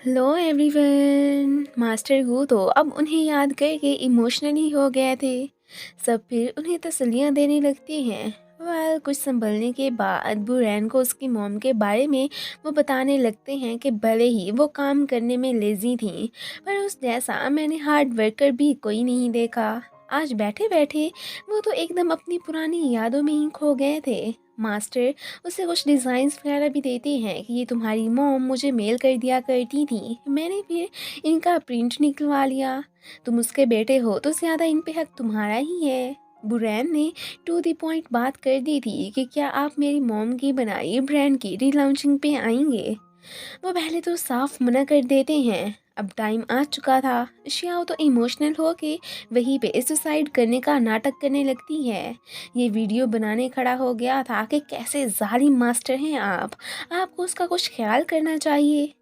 Hello everyone. Master गू तो अब उन्हें याद करके इमोशनली हो गए थे। सब फिर उन्हें तसल्लियाँ देने लगती हैं। कुछ संभलने के बाद बुरैन को उसकी मॉम के बारे में वो बताने लगते हैं कि भले ही वो काम करने में लेजी थी, पर उस जैसा मैंने हार्ड वर्कर भी कोई नहीं देखा। आज बैठे बैठे वो तो एकदम अपनी पुरानी यादों में ही खो गए थे। मास्टर उसे कुछ डिज़ाइंस वगैरह भी देते हैं कि ये तुम्हारी मॉम मुझे मेल कर दिया करती थी, मैंने फिर इनका प्रिंट निकलवा लिया। तुम उसके बेटे हो तो ज़्यादा इन पे हक तुम्हारा ही है। बुरैन ने टू द पॉइंट बात कर दी थी कि क्या आप मेरी मॉम की बनाई ब्रांड की रीलॉन्चिंग पे आएंगे। वो पहले तो साफ मना कर देते हैं। अब टाइम आ चुका था। श्याओ तो इमोशनल हो के वहीं पे सुसाइड करने का नाटक करने लगती है। ये वीडियो बनाने खड़ा हो गया था कि कैसे जालिम मास्टर हैं आप, आपको उसका कुछ ख्याल करना चाहिए।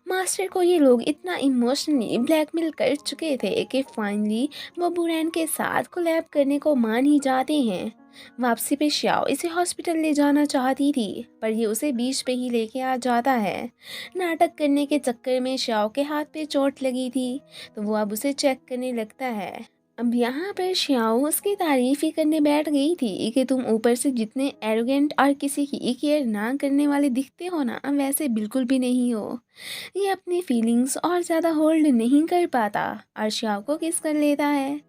मास्टर को ये लोग इतना इमोशनली ब्लैकमेल कर चुके थे कि फाइनली वो बुरैन के साथ कोलैब करने को मान ही जाते हैं। वापसी पे श्याओ इसे हॉस्पिटल ले जाना चाहती थी, पर ये उसे बीच पे ही लेके आ जाता है। नाटक करने के चक्कर में श्याओ के हाथ पे चोट लगी थी, तो वो अब उसे चेक करने लगता है। अब यहाँ पर श्याओ उसकी तारीफ ही करने बैठ गई थी कि तुम ऊपर से जितने एरोगेंट और किसी की केयर ना करने वाले दिखते हो ना, वैसे बिल्कुल भी नहीं हो। ये अपनी फीलिंग्स और ज़्यादा होल्ड नहीं कर पाता और श्याओ को किस कर लेता है।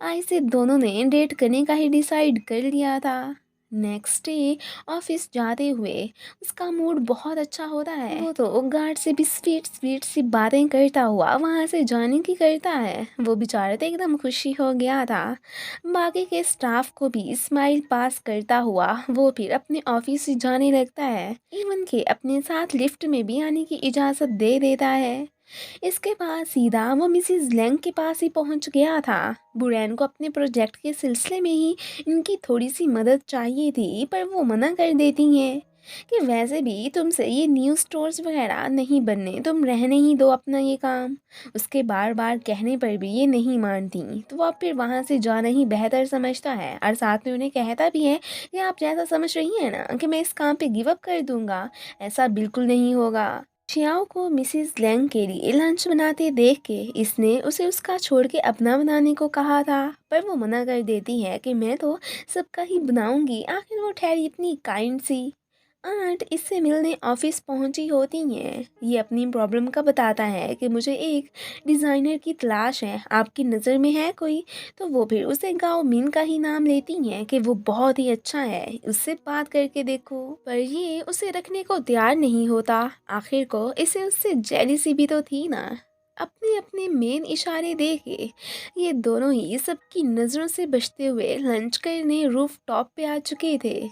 आई से दोनों ने डेट करने का ही डिसाइड कर लिया था। नेक्स्ट डे ऑफिस जाते हुए उसका मूड बहुत अच्छा होता है। वो तो गार्ड से भी स्वीट स्वीट सी बातें करता हुआ वहाँ से जाने की करता है। वो बेचारा तो एकदम खुशी हो गया था। बाकी के स्टाफ को भी स्माइल पास करता हुआ वो फिर अपने ऑफिस से जाने लगता है। इवन के अपने साथ लिफ्ट में भी आने की इजाज़त दे देता है। इसके बाद सीधा वो मिसिज लैंग के पास ही पहुंच गया था। बुरैन को अपने प्रोजेक्ट के सिलसिले में ही इनकी थोड़ी सी मदद चाहिए थी, पर वो मना कर देती हैं कि वैसे भी तुमसे ये न्यूज़ स्टोर्स वगैरह नहीं बनने, तुम रहने ही दो अपना ये काम। उसके बार बार कहने पर भी ये नहीं मानती, तो वो अब फिर वहाँ से जाना ही बेहतर समझता है और साथ में उन्हें कहता भी है कि आप जैसा समझ रही हैं ना कि मैं इस काम पे गिव अप कर दूंगा, ऐसा बिल्कुल नहीं होगा। शियाओ को मिसिज लैंग के लिए लंच बनाते देख के इसने उसे उसका छोड़ के अपना बनाने को कहा था, पर वो मना कर देती है कि मैं तो सबका ही बनाऊंगी। आखिर वो ठहरी इतनी काइंड सी। आंट इससे मिलने ऑफिस पहुंची होती हैं। ये अपनी प्रॉब्लम का बताता है कि मुझे एक डिज़ाइनर की तलाश है, आपकी नज़र में है कोई। तो वो फिर उसे गाओ मिन का ही नाम लेती हैं कि वो बहुत ही अच्छा है, उससे बात करके देखो। पर ये उसे रखने को तैयार नहीं होता। आखिर को इसे उससे जेलिसी भी तो थी ना। अपने अपने मेन इशारे देके ये दोनों ही सबकी नज़रों से बचते हुए लंच करने रूफ टॉप पे आ चुके थे।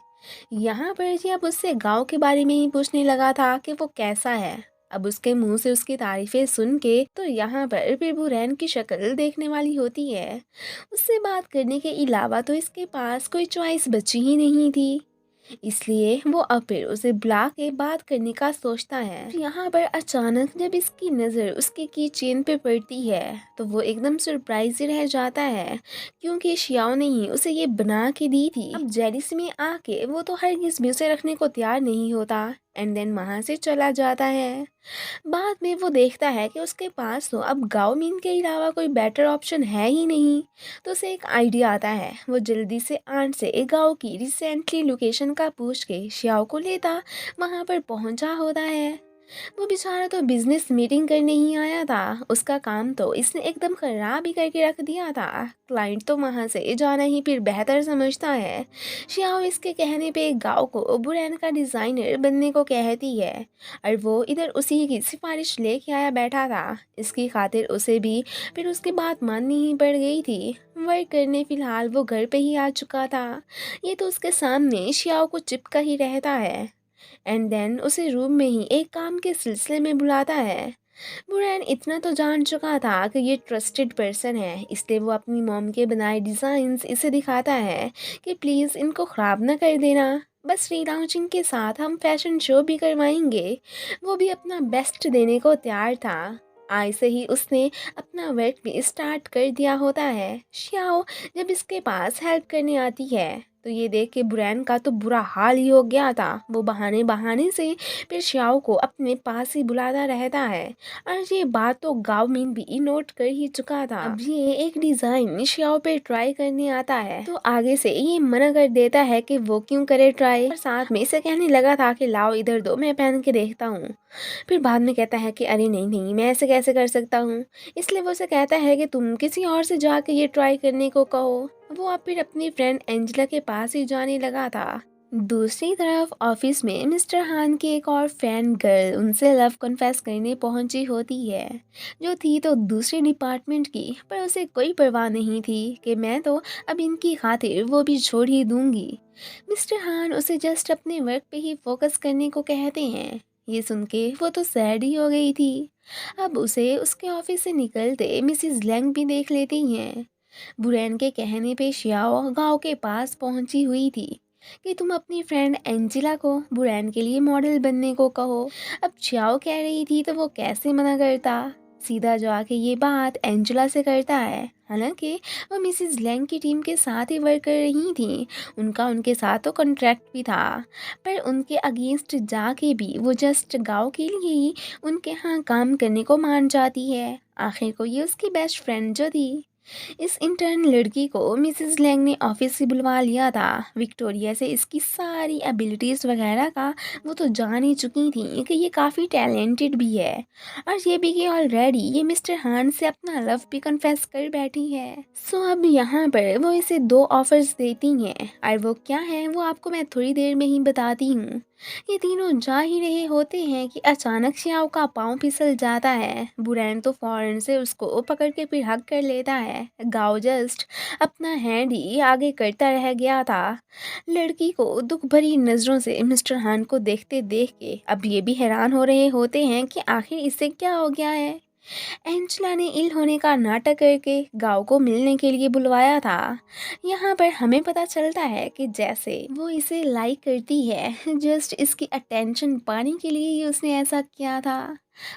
यहाँ पर जी अब उससे गाँव के बारे में ही पूछने लगा था कि वो कैसा है। अब उसके मुंह से उसकी तारीफें सुन के तो यहाँ पर फिर बुरैन की शक्ल देखने वाली होती है। उससे बात करने के अलावा तो इसके पास कोई चॉइस बची ही नहीं थी। इसलिए वो अब फिर उसे बुला के बात करने का सोचता है। यहाँ पर अचानक जब इसकी नज़र उसके की चेन पे पड़ती है तो वो एकदम सरप्राइज ही रह जाता है, क्योंकि शियाओ ने ही उसे ये बना के दी थी। अब जेलिस में आके वो तो हरगिज़ भी उसे रखने को तैयार नहीं होता एंड देन वहाँ से चला जाता है। बाद में वो देखता है कि उसके पास तो अब गाओ मीन के अलावा कोई बेटर ऑप्शन है ही नहीं। तो उसे एक आइडिया आता है। वो जल्दी से आंट से गाओ की रिसेंटली लोकेशन का पूछ के श्याओ को लेता वहाँ पर पहुँचा होता है। वो बेचारा तो बिजनेस मीटिंग करने ही आया था, उसका काम तो इसने एकदम खराब ही करके रख दिया था। क्लाइंट तो वहाँ से जाना ही फिर बेहतर समझता है। श्याओ इसके कहने पे गाँव को बुरैन का डिज़ाइनर बनने को कहती है और वो इधर उसी की सिफारिश लेके आया बैठा था। इसकी खातिर उसे भी फिर उसकी बात माननी ही पड़ गई थी। वर्क करने फिलहाल वो घर पे ही आ चुका था। ये तो उसके सामने श्याओ को चिपका ही रहता है एंड देन उसे रूम में ही एक काम के सिलसिले में बुलाता है। बुरैन इतना तो जान चुका था कि ये ट्रस्टेड पर्सन है, इसलिए वो अपनी मॉम के बनाए डिज़ाइंस इसे दिखाता है कि प्लीज़ इनको ख़राब ना कर देना। बस रीलॉन्चिंग के साथ हम फैशन शो भी करवाएंगे। वो भी अपना बेस्ट देने को तैयार था। आज से ही उसने अपना वर्क भी स्टार्ट कर दिया होता है। श्याओ जब इसके पास हेल्प करने आती है तो ये देख के बुरैन का तो बुरा हाल ही हो गया था। वो बहाने बहाने से फिर श्याओ को अपने पास ही बुलाता रहता है और ये बात तो गाओ मिन भी नोट कर ही चुका था। अब ये एक डिजाइन श्याओ पे ट्राई करने आता है तो आगे से ये मना कर देता है कि वो क्यों करे ट्राई, और साथ में से कहने लगा था कि लाओ इधर दो, मैं पहन के देखता हूँ। फिर बाद में कहता है कि अरे नहीं नहीं, मैं ऐसे कैसे कर सकता हूँ। इसलिए वो उसे कहता है कि तुम किसी और से जाके ये ट्राई करने को कहो। वो अब फिर अपनी फ्रेंड एंजेला के पास ही जाने लगा था। दूसरी तरफ ऑफिस में मिस्टर हान की एक और फैन गर्ल उनसे लव कन्फेस करने पहुंची होती है, जो थी तो दूसरे डिपार्टमेंट की, पर उसे कोई परवाह नहीं थी कि मैं तो अब इनकी खातिर वो भी छोड़ ही दूंगी। मिस्टर हान उसे जस्ट अपने वर्क पे ही फोकस करने को कहते हैं। ये सुन के वो तो सैड ही हो गई थी। अब उसे उसके ऑफिस से निकलते मिसिज लैंग भी देख लेती हैं। बुरैन के कहने पे शियाओ गांव के पास पहुंची हुई थी कि तुम अपनी फ्रेंड एंजिला को बुरैन के लिए मॉडल बनने को कहो। अब शियाओ कह रही थी तो वो कैसे मना करता, सीधा जाके ये बात एंजिला से करता है। हालांकि वो मिसिज लैंग की टीम के साथ ही वर्क कर रही थी, उनका उनके साथ तो कॉन्ट्रैक्ट भी था, पर उनके अगेंस्ट जाके भी वो जस्ट गांव के लिए ही उनके यहाँ काम करने को मान जाती है। आखिर को ये उसकी बेस्ट फ्रेंड जो थी। इस इंटर्न लड़की को मिसेस लैंग ने ऑफिस से बुलवा लिया था। विक्टोरिया से इसकी सारी एबिलिटीज़ वगैरह का वो तो जान ही चुकी थी कि ये काफ़ी टैलेंटेड भी है, और ये भी कि ऑलरेडी ये मिस्टर हान से अपना लव भी कन्फेस कर बैठी है। सो अब यहाँ पर वो इसे दो ऑफर्स देती हैं, और वो क्या है वो आपको मैं थोड़ी देर में ही बताती हूँ। ये तीनों जा ही रहे होते हैं कि अचानक श्याओ का पाँव फिसल जाता है। बुरैन तो फौरन से उसको पकड़ के फिर हक कर लेता है। गाओ जस्ट अपना हैंड ही आगे करता रह गया था। लड़की को दुख भरी नज़रों से मिस्टर हान को देखते देख के अब ये भी हैरान हो रहे होते हैं कि आखिर इससे क्या हो गया है। एंजेला ने इल होने का नाटक करके गांव को मिलने के लिए बुलवाया था। यहाँ पर हमें पता चलता है कि जैसे वो इसे लाइक करती है, जस्ट इसकी अटेंशन पाने के लिए ही उसने ऐसा किया था।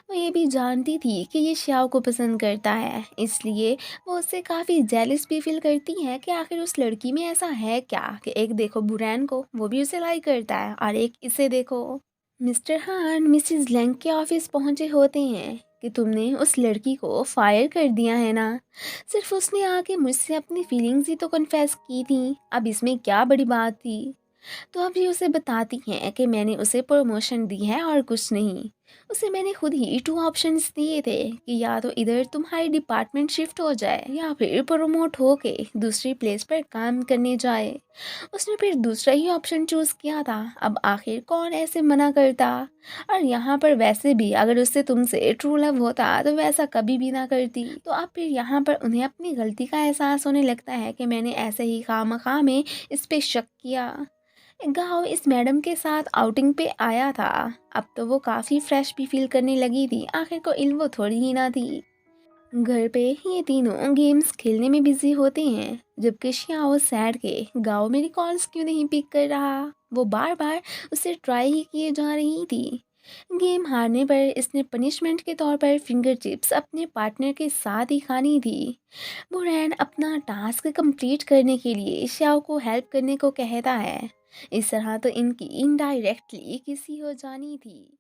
वो ये भी जानती थी कि ये श्याओ को पसंद करता है, इसलिए वो उससे काफ़ी जेलस भी फील करती है कि आखिर उस लड़की में ऐसा है क्या कि एक देखो बुरैन को, वो भी उसे लाइक करता है, और एक इसे देखो। मिस्टर हान मिसिज लैंग के ऑफिस पहुंचे होते हैं कि तुमने उस लड़की को फायर कर दिया है ना, सिर्फ उसने आके मुझसे अपनी फीलिंग्स ही तो कन्फेस की थी, अब इसमें क्या बड़ी बात थी। तो अब ये उसे बताती हैं कि मैंने उसे प्रमोशन दी है और कुछ नहीं। उसे मैंने खुद ही टू ऑप्शंस दिए थे कि या तो इधर तुम्हारी डिपार्टमेंट शिफ्ट हो जाए या फिर प्रमोट होके दूसरी प्लेस पर काम करने जाए। उसने फिर दूसरा ही ऑप्शन चूज किया था। अब आखिर कौन ऐसे मना करता। और यहाँ पर वैसे भी अगर उससे तुमसे ट्रू लव होता तो वैसा कभी भी ना करती। तो अब फिर यहाँ पर उन्हें अपनी गलती का एहसास होने लगता है कि मैंने ऐसे ही खामखा में इस पे शक किया। गाँव इस मैडम के साथ आउटिंग पे आया था। अब तो वो काफ़ी फ्रेश भी फील करने लगी थी, आखिर को इल वो थोड़ी ही ना थी। घर पे ये तीनों गेम्स खेलने में बिजी होते हैं, जबकि श्याओ सैड के गाँव मेरी कॉल्स क्यों नहीं पिक कर रहा। वो बार बार उसे ट्राई ही किए जा रही थी। गेम हारने पर इसने पनिशमेंट के तौर पर फिंगर चिप्स अपने पार्टनर के साथ ही खानी थी। बुरैन अपना टास्क कंप्लीट करने के लिए श्याओ को हेल्प करने को कहता है। इस तरह तो इनकी इनडायरेक्टली किसी हो जानी थी।